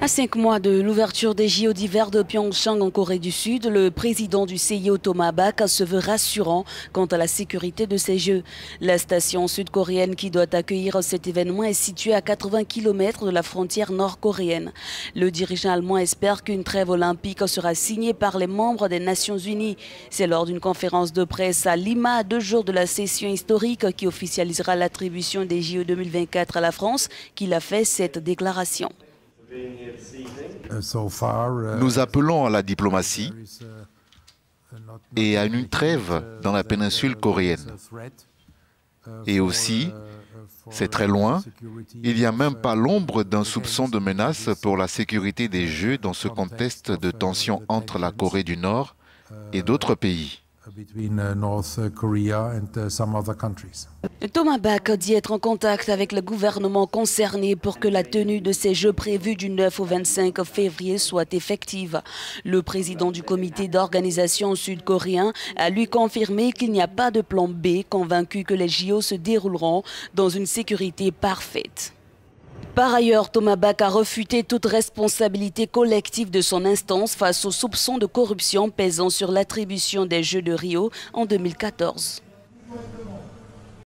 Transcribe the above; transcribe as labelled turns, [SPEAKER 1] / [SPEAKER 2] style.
[SPEAKER 1] À 5 mois de l'ouverture des JO d'hiver de Pyeongchang en Corée du Sud, le président du CIO Thomas Bak se veut rassurant quant à la sécurité de ces Jeux. La station sud-coréenne qui doit accueillir cet événement est située à 80 km de la frontière nord-coréenne. Le dirigeant allemand espère qu'une trêve olympique sera signée par les membres des Nations Unies. C'est lors d'une conférence de presse à Lima, à 2 jours de la session historique qui officialisera l'attribution des JO 2024 à la France, qu'il a fait cette déclaration.
[SPEAKER 2] Nous appelons à la diplomatie et à une trêve dans la péninsule coréenne. Et aussi, c'est très loin, il n'y a même pas l'ombre d'un soupçon de menace pour la sécurité des Jeux dans ce contexte de tension entre la Corée du Nord et d'autres pays.
[SPEAKER 1] Thomas Bak dit être en contact avec le gouvernement concerné pour que la tenue de ces Jeux prévus du 9 au 25 février soit effective. Le président du comité d'organisation sud-coréen a lui confirmé qu'il n'y a pas de plan B, convaincu que les JO se dérouleront dans une sécurité parfaite. Par ailleurs, Thomas Bak a refuté toute responsabilité collective de son instance face aux soupçons de corruption pesant sur l'attribution des Jeux de Rio en 2014.